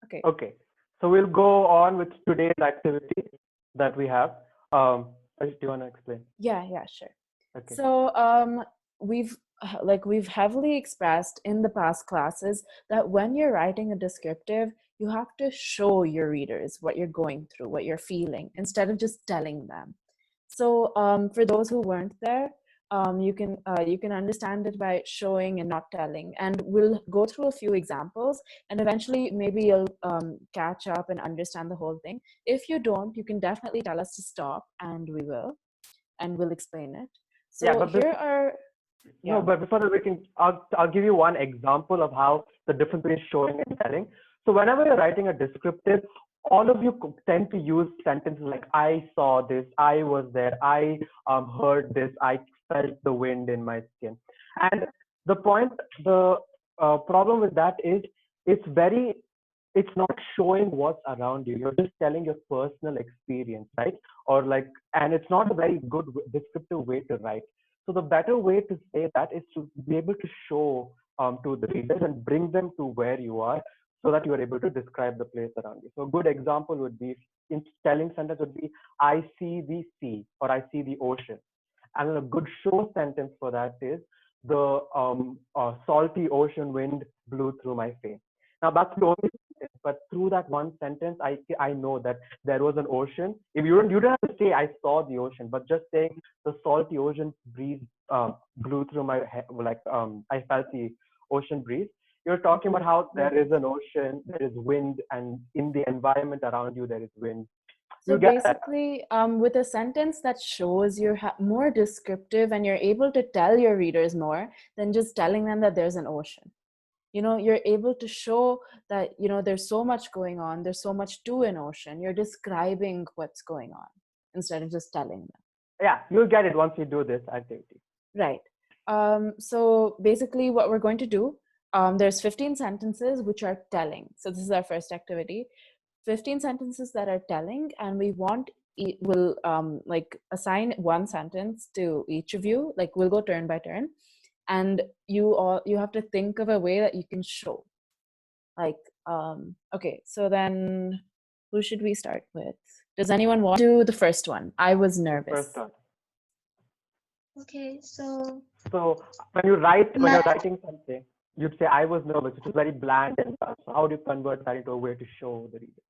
Okay. Okay. So we'll go on with today's activity that we have. Do you want to explain? Yeah, sure. Okay. So we've heavily expressed in the past classes that when you're writing a descriptive, you have to show your readers what you're going through, what you're feeling, instead of just telling them. So for those who weren't there, you can understand it by showing and not telling. And we'll go through a few examples, and eventually maybe you'll catch up and understand the whole thing. If you don't, you can definitely tell us to stop, and we will, and we'll explain it. So Yeah, but here are no, but before that, I'll give you one example of how the difference between showing and telling. So whenever you're writing a descriptive, all of you tend to use sentences like "I saw this," "I was there," "I heard this," "I felt the wind in my skin." And the problem with that is it's very, it's not showing what's around you. You're just telling your personal experience, right? Or like, and it's not a very good descriptive way to write. So the better way to say that is to be able to show to the readers and bring them to where you are, so that you are able to describe the place around you. So a good example would be, in telling sentence would be, "I see the sea," or "I see the ocean." And a good show sentence for that is, "The salty ocean wind blew through my face." Now that's the only sentence, but through that one sentence, I know that there was an ocean. If you don't have to say "I saw the ocean," but just saying "the salty ocean breeze blew through my head," like I felt the ocean breeze. You're talking about how there is an ocean, there is wind, and in the environment around you there is wind. So You get that? basically, with a sentence that shows you're more descriptive and you're able to tell your readers more than just telling them that there's an ocean. You're able to show that, there's so much going on, there's so much to an ocean. You're describing what's going on instead of just telling them. Yeah, you'll get it once you do this activity. Right. So basically what we're going to do, there's 15 sentences which are telling. So this is our first activity. 15 sentences that are telling, and we'll like assign one sentence to each of you. Like we'll go turn by turn, and you have to think of a way that you can show. Like okay, so then who should we start with? Does anyone want to do the first one? I was nervous. First one. Okay, so when you're writing something, you'd say "I was nervous," which is very bland and stuff. So how do you convert that into a way to show the reader?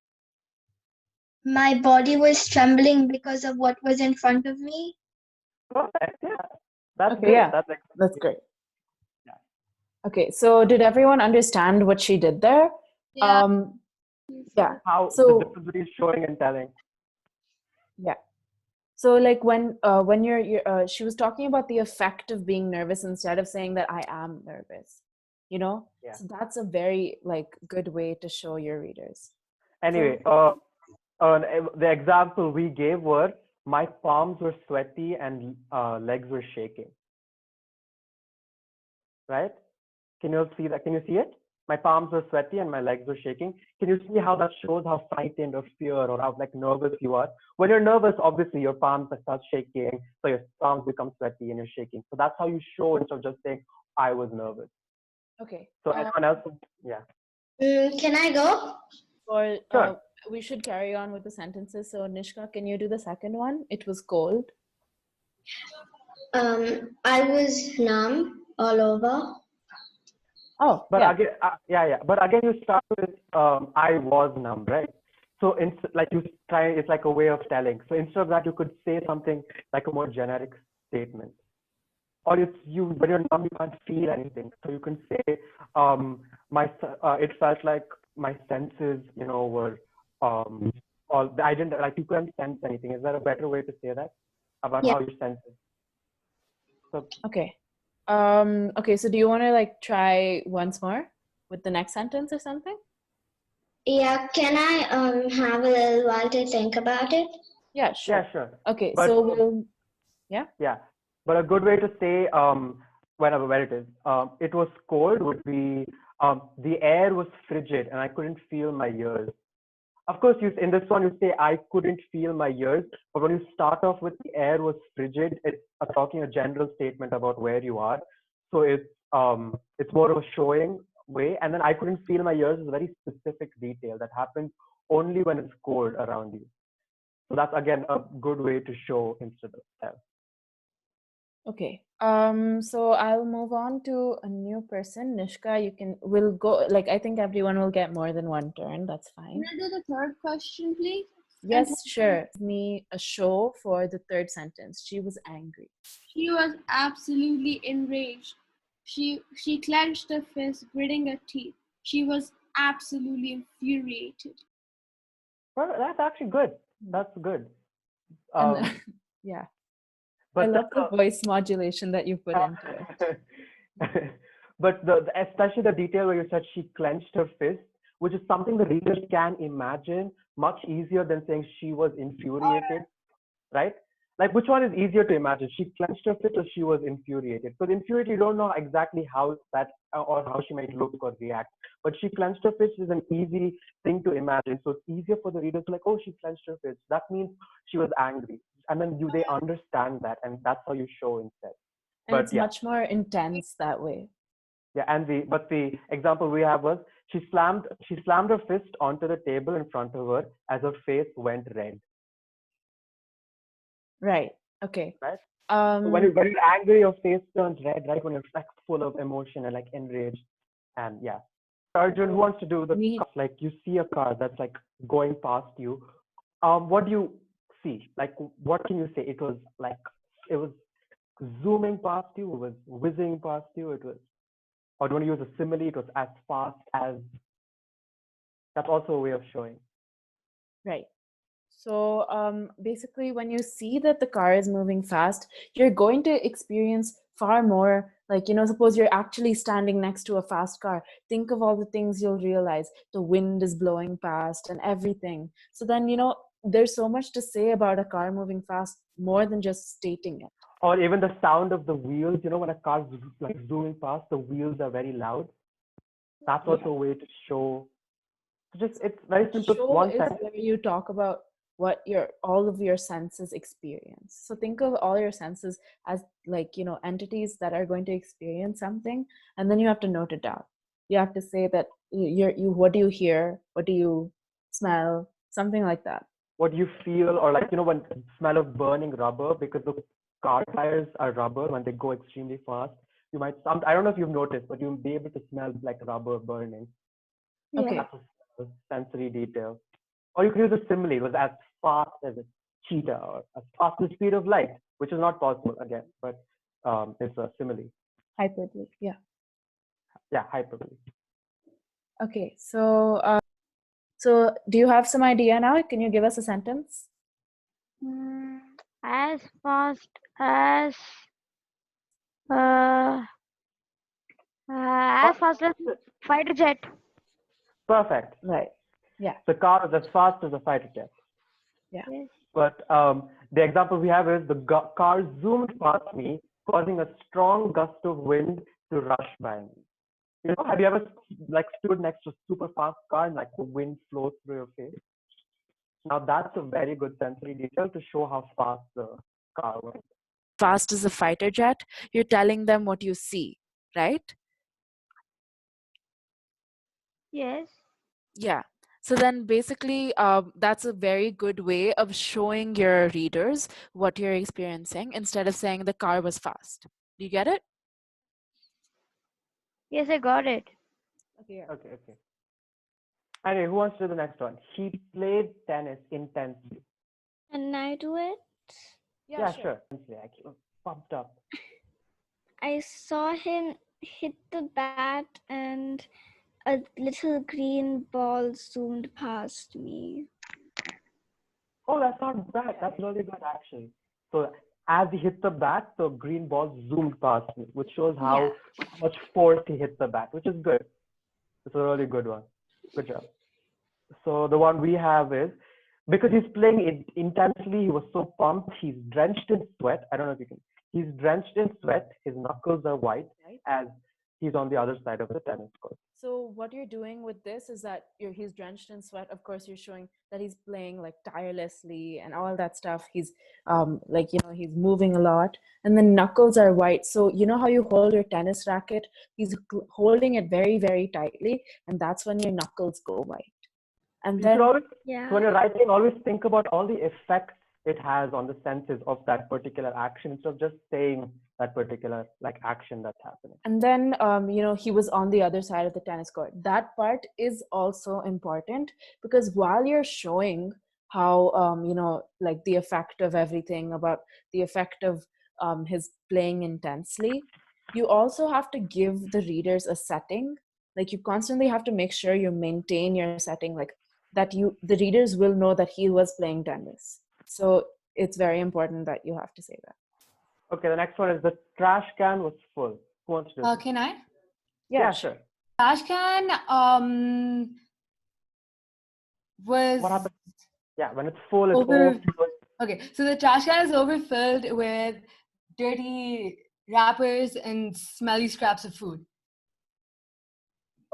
my body was trembling because of what was in front of me. Perfect. Yeah, that's Okay, great. yeah, That's great. Yeah. Okay, so did everyone understand what she did there? Yeah. Yeah. How So the difference between showing and telling. yeah. So like when you're she was talking about the effect of being nervous instead of saying that I am nervous. Yeah. So that's a very like good way to show your readers. Anyway, the example we gave were, "My palms were sweaty and legs were shaking." Right? Can you see that? Can you see it? My palms were sweaty and my legs were shaking. Can you see how that shows how frightened or fear or how like nervous you are? When you're nervous, obviously your palms start shaking, so your palms become sweaty and you're shaking. So that's how you show instead of just saying "I was nervous." Okay. So anyone else? Yeah. Can I go? Or Sure. we should carry on with the sentences. So Nishka, can you do the second one? It was cold. I was numb all over. Oh, But yeah. again, But again, you start with "I was numb," right? So like you try, it's like a way of telling. So instead of that, you could say something like a more generic statement. Or when you're numb, you can't feel anything. So you can say, it felt like my senses, were all, I didn't, like, you couldn't sense anything. Is there a better way to say that about Yeah. how your senses? So Okay. Okay, so do you want to like try once more with the next sentence or something? Yeah, can I have a little while to think about it? Yeah, sure. yeah, sure. Okay, But so yeah, but a good way to say where it is, it was cold would be, the air was frigid and I couldn't feel my ears. Of course, in this one you say "I couldn't feel my ears," but when you start off with "the air was frigid," it's talking a general statement about where you are. So it's more of a showing way, and then I couldn't feel my ears. Is a very specific detail that happens only when it's cold around you. So that's again a good way to show instead of tell. Okay. So I'll move on to a new person. Nishka, we'll go, like, I think everyone will get more than one turn. That's fine. Can I do the third question, please? Yes, sure. Give me a show for the third sentence. She was angry. She was absolutely enraged. She clenched her fist, gritting her teeth. She was absolutely infuriated. Well, that's actually good. That's good. And yeah, I But love the voice modulation that you put into it. but especially the detail where you said she clenched her fist, which is something the reader can imagine much easier than saying she was infuriated, right? Like, which one is easier to imagine? She clenched her fist or she was infuriated? Because infuriated, you don't know exactly how that or how she might look or react. But she clenched her fist is an easy thing to imagine. So it's easier for the reader to like, oh, she clenched her fist. That means she was angry. And then they understand that, and that's how you show instead. And But it's much more intense that way. Yeah, and the example we have was she slammed her fist onto the table in front of her as her face went red. Right. Okay. Right. So when you're angry, your face turns red. Right. When you're like full of emotion and like enraged, and yeah. Arjun, who wants to do the like you see a car that's like going past you. What do you see? Like, what can you say? It was zooming past you. It was whizzing past you. It was. Or do you want to use a simile? It was as fast as. That's also a way of showing. Right. So basically, when you see that the car is moving fast, you're going to experience far more. Like, suppose you're actually standing next to a fast car. Think of all the things you'll realize. The wind is blowing past and everything. So then, there's so much to say about a car moving fast, more than just stating it. Or even the sound of the wheels, when a car's like zooming past, the wheels are very loud. That's also a way to show. It's very simple. Show is where you talk about what all of your senses experience. So think of all your senses as like, entities that are going to experience something, and then you have to note it down. You have to say that what do you hear? What do you smell? Something like that. What do you feel? Or like, when smell of burning rubber, because the car tires are rubber when they go extremely fast. You might, I don't know if you've noticed, but you'll be able to smell like rubber burning. Okay. That's a sensory detail. Or you can use a simile. It was as fast as a cheetah or as fast as the speed of light, which is not possible again, but it's a simile. Hyperbole, yeah. Yeah, hyperbole. Okay, so do you have some idea now? Can you give us a sentence? As fast as a fighter jet. Perfect. Right. Yeah. The car is as fast as a fighter jet. Yeah. Yes. But the example we have is the car zoomed past me, causing a strong gust of wind to rush by me. Have you ever like stood next to a super fast car and like the wind flows through your face? Now that's a very good sensory detail to show how fast the car went. Fast as a fighter jet, you're telling them what you see, right? Yes. Yeah. So then basically, that's a very good way of showing your readers what you're experiencing instead of saying the car was fast. Do you get it? Yes, I got it. Okay. Anyway, who wants to do the next one? He played tennis intensely. Can I do it? Yeah, sure. I keep pumped up. I saw him hit the bat and a little green ball zoomed past me. Oh, that's not bad. That's really good, actually. So as he hit the bat, the green ball zoomed past me, which shows how much force he hit the bat, which is good. It's a really good one. Good job. So the one we have is, because he's playing it intensely, he was so pumped, he's drenched in sweat. I don't know if you can. He's drenched in sweat. His knuckles are white as he's on the other side of the tennis court. So what you're doing with this is that he's drenched in sweat. Of course, you're showing that he's playing like tirelessly and all that stuff. He's like, you know, he's moving a lot, and the knuckles are white. So you know how you hold your tennis racket? He's holding it very, very tightly, and that's when your knuckles go white. And You should then always, so Yeah. when you're writing, always think about all the effects it has on the senses of that particular action instead of just saying that particular like action that's happening. And then, you know, he was on the other side of the tennis court. That part is also important because while you're showing how, you know, like the effect of everything, about the effect of his playing intensely, you also have to give the readers a setting. Like you constantly have to make sure you maintain your setting, like that the readers will know that he was playing tennis. So it's very important that you have to say that. Okay, the next one is the trash can was full. Who wants to do this? Can I? Yeah, sure. Trash can was What happens? Yeah, when it's full, it's Over- overflowing. okay. So the trash can is overfilled with dirty wrappers and smelly scraps of food.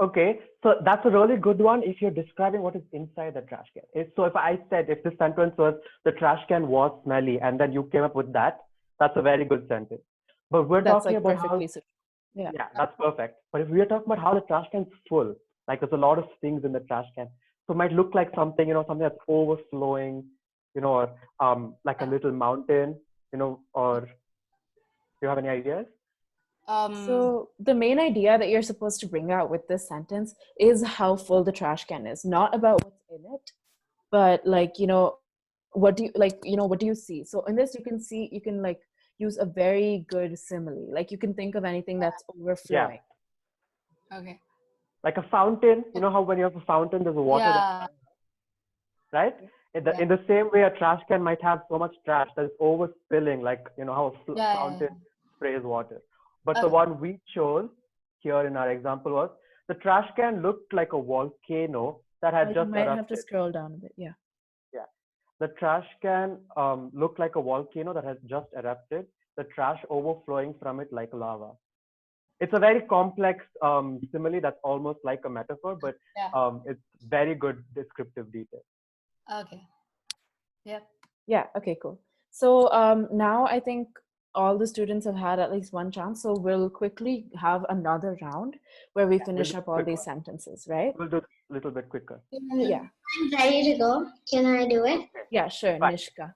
Okay, so that's a really good one if you're describing what is inside the trash can. So if I said, if this sentence was, the trash can was smelly, and then you came up with that, that's a very good sentence. But we're That's talking like about how, perfectly suited. Yeah. yeah, that's perfect. But if we're talking about how the trash can's full, like there's a lot of things in the trash can. So it might look like something, you know, something that's overflowing, you know, or like a little mountain, you know, or do you have any ideas? So the main idea that you're supposed to bring out with this sentence is how full the trash can is, not about what's in it, but like, you know, what do you like, you know, what do you see? So in this, you can like use a very good simile. Like you can think of anything that's overflowing. Okay. Like a fountain, you know how when you have a fountain, there's water Yeah. right? In the same way, a trash can might have so much trash that it's overspilling, like, you know, how a fountain sprays water. But the one we chose here in our example was the trash can looked like a volcano that had You just might erupted. have to scroll down a bit. Yeah. Yeah. The trash can looked like a volcano that has just erupted, the trash overflowing from it like lava. It's a very complex simile that's almost like a metaphor, but it's very good descriptive detail. Okay. Yep. Yeah. Okay, cool. So now I think all the students have had at least one chance. So we'll quickly have another round where we finish do up all these sentences, right? We'll do a little bit quicker. Yeah. I'm ready to go. Can I do it? Yeah, sure. Fine. Nishka.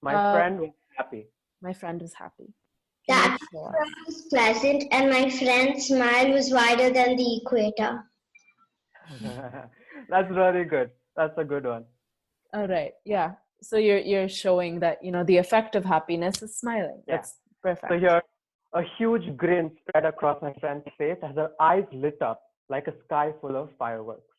My friend was happy. My friend was happy. The Can you show us? atmosphere was pleasant, and my friend's smile was wider than the equator. That's really good. That's a good one. All right. Yeah. So you're showing that, you know, the effect of happiness is smiling. Yeah. That's perfect. So here, a huge grin spread across my friend's face as her eyes lit up like a sky full of fireworks,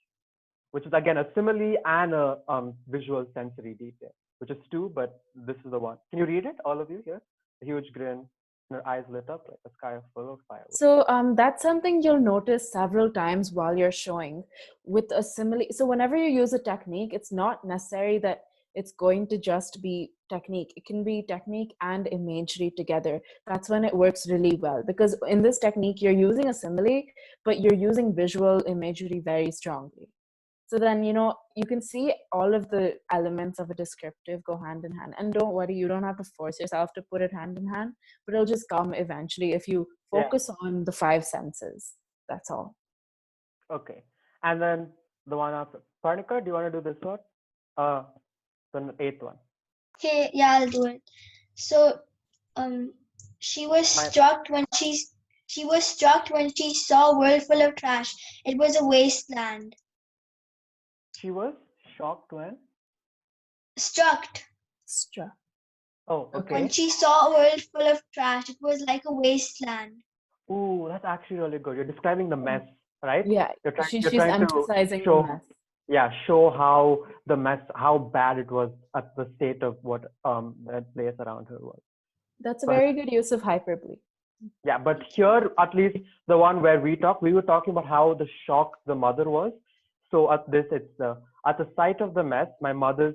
which is again a simile and a visual sensory detail, which is two, but this is the one. Can you read it, all of you here? A huge grin, and her eyes lit up like a sky full of fireworks. So that's something you'll notice several times while you're showing with a simile. So whenever you use a technique, it's not necessary that it's going to just be technique. It can be technique and imagery together. That's when it works really well, because in this technique, you're using a simile, but you're using visual imagery very strongly. So then, you know, you can see all of the elements of a descriptive go hand in hand. And don't worry, you don't have to force yourself to put it hand in hand, but it'll just come eventually if you focus on the 5 senses. That's all. Okay. And then the one after. Parnika, do you want to do this one? The 8th one. Okay, yeah, I'll do it. So, she was struck when she saw a world full of trash. It was a wasteland. She was shocked when? Struck. Oh, okay. When she saw a world full of trash, it was like a wasteland. Ooh, that's actually really good. You're describing the mess, right? Yeah, You're she's trying emphasizing to show, the mess. yeah, show how the mess, how bad it was at the state of what that place around her was. That's a very good use of hyperbole. Yeah, but here, at least the one where we were talking about how the shock the mother was. So at this, it's at the sight of the mess, my mother's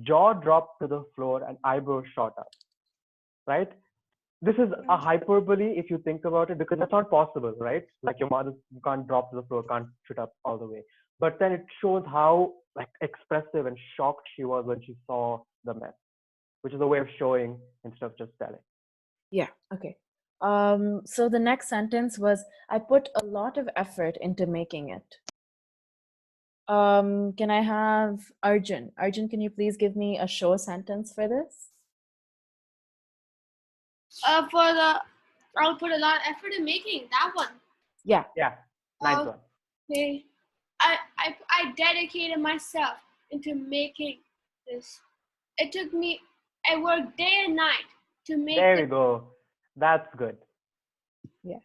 jaw dropped to the floor and eyebrows shot up. Right? This is a hyperbole if you think about it, because that's not possible, right? Like your mother can't drop to the floor, can't shoot up all the way. But then it shows how like expressive and shocked she was when she saw the mess, which is a way of showing instead of just telling. Yeah, okay. So the next sentence was, I put a lot of effort into making it. Can I have Arjun? Arjun, can you please give me a show sentence for this? I'll put a lot of effort in making that one. Yeah. Yeah, nice one. Okay. I dedicated myself into making this. It took me, I worked day and night to make There it. we go. That's good. Yeah.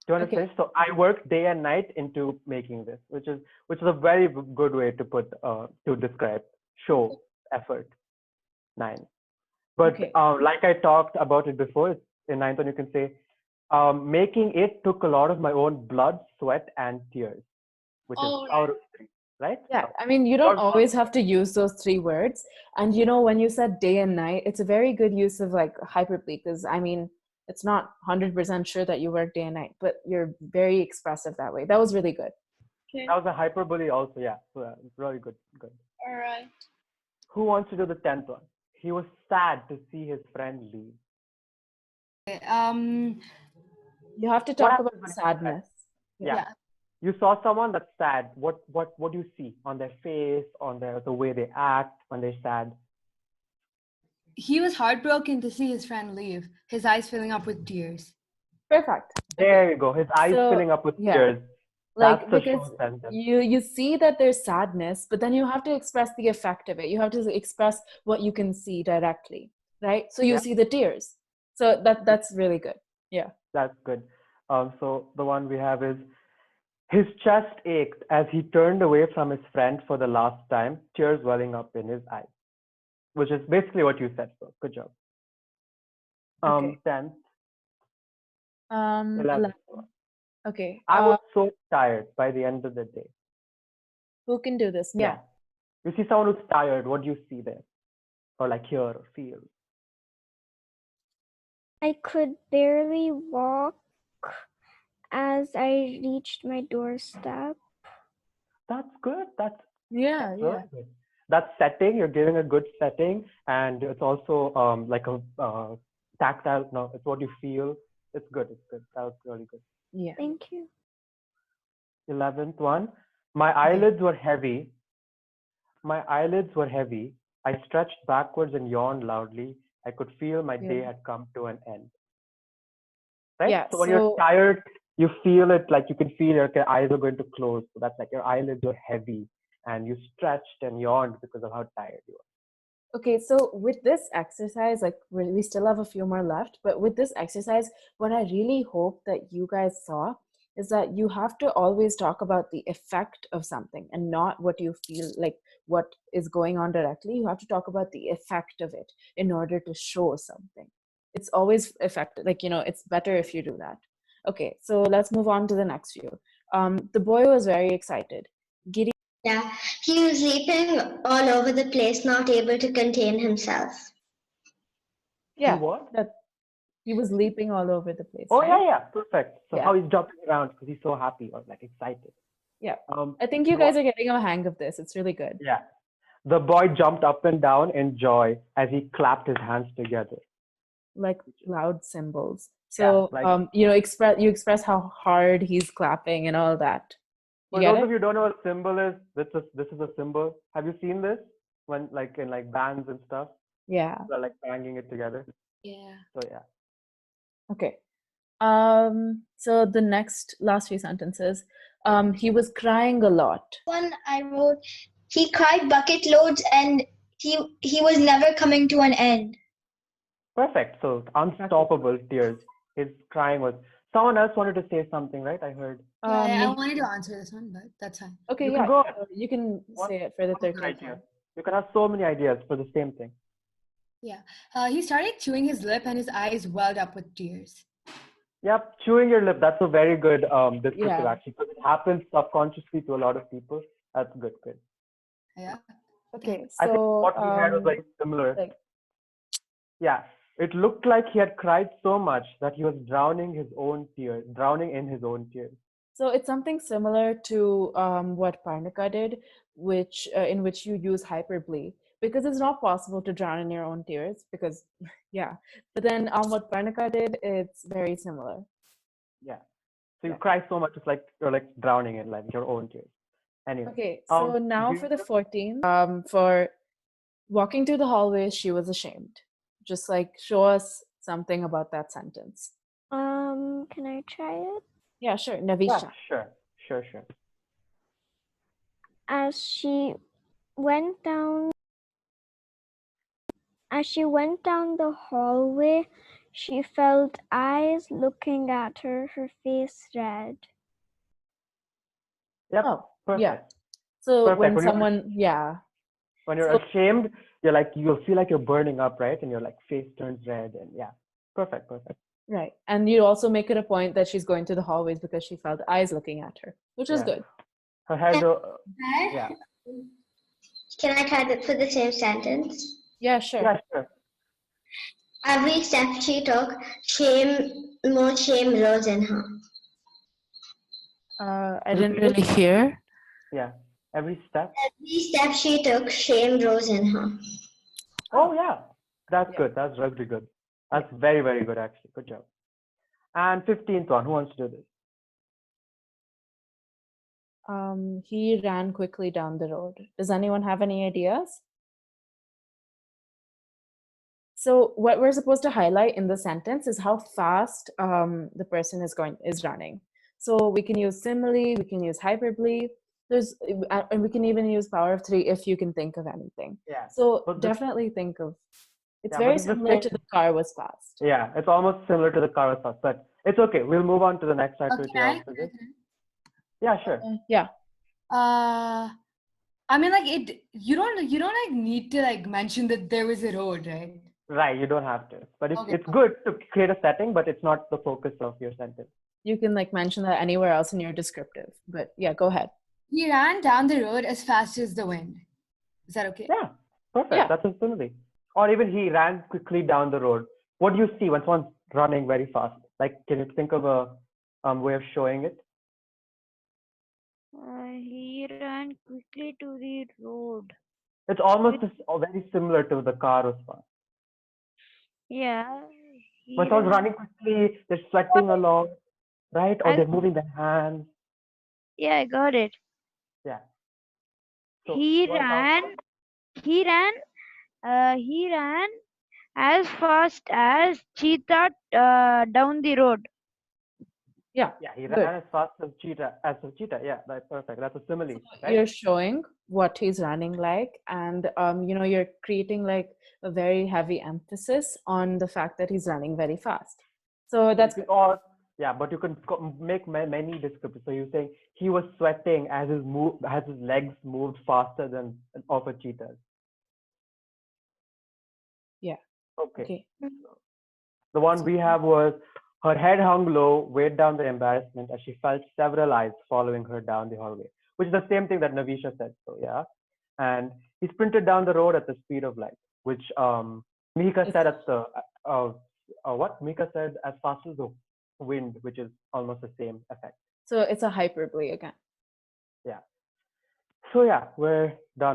Do you want to Okay. finish? So I worked day and night into making this, which is a very good way to put to describe show effort. 9. But Okay. like I talked about it before, in 9th one you can say, making it took a lot of my own blood, sweat, and tears, which is Oh, out of 3, right? Yeah, So, I mean, you don't Yours was- always have to use those 3 words. And you know, when you said day and night, it's a very good use of like hyperbole, because I mean, it's not 100% sure that you work day and night, but you're very expressive that way. That was really good. okay. that was a hyperbole also, yeah. So it's really good. Good. All right. Who wants to do the 10th one? He was sad to see his friend leave. You have to What talk happens about when you're sad? sadness. Yeah. You saw someone that's sad. What do you see on their face, on the way they act when they're sad? He was heartbroken to see his friend leave, his eyes filling up with tears. Perfect. There you go. His eyes So, filling up with yeah. tears. Like, That's a because short sentence. you see that there's sadness, but then you have to express the effect of it. You have to express what you can see directly, right? So you Yeah. see the tears. So that's really good. Yeah. That's good. So the one we have is, his chest ached as he turned away from his friend for the last time, tears welling up in his eyes, which is basically what you said. So good job. Okay. 10th, 11. 11th. Okay. I was so tired by the end of the day. Who can do this? Yeah. You see someone who's tired, what do you see there? Or like hear or feel? I could barely walk as I reached my doorstep. That's good. That's Yeah. really good. That setting, you're giving a good setting, and it's also like a tactile. No, it's what you feel. It's good. It's good. That was really good. Yeah. Thank you. 11th one. My eyelids were heavy. My eyelids were heavy. I stretched backwards and yawned loudly. I could feel my day had come to an end. Right? Yeah, So when you're tired, you feel it, like you can feel your eyes are going to close. So that's like your eyelids were heavy and you stretched and yawned because of how tired you are. Okay, so with this exercise, like we still have a few more left, but with this exercise, what I really hope that you guys saw is that you have to always talk about the effect of something and not what you feel, like what is going on directly. You have to talk about the effect of it in order to show something. It's always effective, like, you know, it's better if you do that. Okay, so let's move on to the next few. The boy was very excited. Giddy. Yeah, he was leaping all over the place, not able to contain himself. Yeah, what? He was leaping all over the place. Oh, right? yeah, perfect. So how he's jumping around because he's so happy or like excited. Yeah, I think you guys are getting a hang of this. It's really good. Yeah. The boy jumped up and down in joy as he clapped his hands together. Like loud cymbals. So, like, you know, express how hard he's clapping and all that. For those of you who don't know what a cymbal is, this is a cymbal. Have you seen this when like in like bands and stuff? Yeah. They're like banging it together. Yeah. So yeah. Okay. So the last few sentences. He was crying a lot. One I wrote, he cried bucket loads and he was never coming to an end. Perfect. So unstoppable tears. His crying was. Someone else wanted to say something, right? I heard. I wanted to answer this one, but that's fine. Okay, You yeah. can go. You can say it for the 13th time. You can have so many ideas for the same thing. Yeah. He started chewing his lip and his eyes welled up with tears. Yep, chewing your lip. That's a very good descriptive actually, because it happens subconsciously to a lot of people. That's good. Yeah. Okay, so I think what we had was very similar. Yeah. It looked like he had cried so much that he was drowning in his own tears. So it's something similar to what Parnika did, which in which you use hyperbole, because it's not possible to drown in your own tears. Because yeah, but then what Parnika did, it's very similar. Yeah. So you Yeah. cry so much, it's like you're like drowning in like your own tears. Anyway. Okay, so now do for you- the 14th, for walking through the hallways, she was ashamed. Just like show us something about that sentence. Can I try it? Yeah, sure. Yeah, Navisha. sure. As she went down the hallway, she felt eyes looking at her, her face red. Yep. Oh, Perfect. yeah. So Perfect. when someone, yeah. When you're So- ashamed, you'll feel like you're burning up, right? And your like face turns red, and yeah. Perfect. Right. And you also make it a point that she's going through the hallways because she felt eyes looking at her, which is Yeah. good. Her head. Yeah. Can I try that for the same sentence? Yeah, sure. Yeah, sure. Every step she took, more shame rose in her. I didn't really hear. Yeah. Every step. Every step she took, shame rose in her. Oh yeah. That's Yeah. good. That's really good. That's very, very good actually. Good job. And 15th one. Who wants to do this? He ran quickly down the road. Does anyone have any ideas? So what we're supposed to highlight in the sentence is how fast the person is running. So we can use simile, we can use hyperbole. And we can even use power of three if you can think of anything. Yeah. So But this- definitely think of. It's Yeah, very but this similar to thing- the car was fast. Yeah, it's almost similar to the car sauce, but it's okay. We'll move on to the next activity Can I? after this. Yeah, sure. Yeah. I mean, like you don't like need to like mention that there was a road, right? Right, you don't have to. But Okay. it's good to create a setting, but it's not the focus of your sentence. You can like mention that anywhere else in your descriptive. But yeah, go ahead. He ran down the road as fast as the wind. Is that okay? Yeah, perfect. Yeah. That's a simile. Or even he ran quickly down the road. What do you see when someone's running very fast? Like, can you think of a way of showing it? He ran quickly to the road. It's almost very similar to the car was fast. Yeah. he When someone's ran- running quickly, they're sweating along, right? Or they're moving their hands. Yeah, I got it. Yeah. So He what about- ran as fast as cheetah down the road. Yeah. Yeah, he Good. ran as fast as a cheetah. Yeah, that's perfect. That's a simile, right? You're showing what he's running like, and you're creating like a very heavy emphasis on the fact that he's running very fast. So that's good. Or yeah, but you can make many descriptors. So you're saying he was sweating as his legs moved faster than of a cheetah. Yeah. Okay. Okay. The one we have was her head hung low, weighed down the embarrassment as she felt several eyes following her down the hallway, which is the same thing that Navisha said. So yeah, and he sprinted down the road at the speed of light, which Mika said at the what Mika said as fast as the wind, which is almost the same effect. So it's a hyperbole again. Yeah. So yeah, we're done.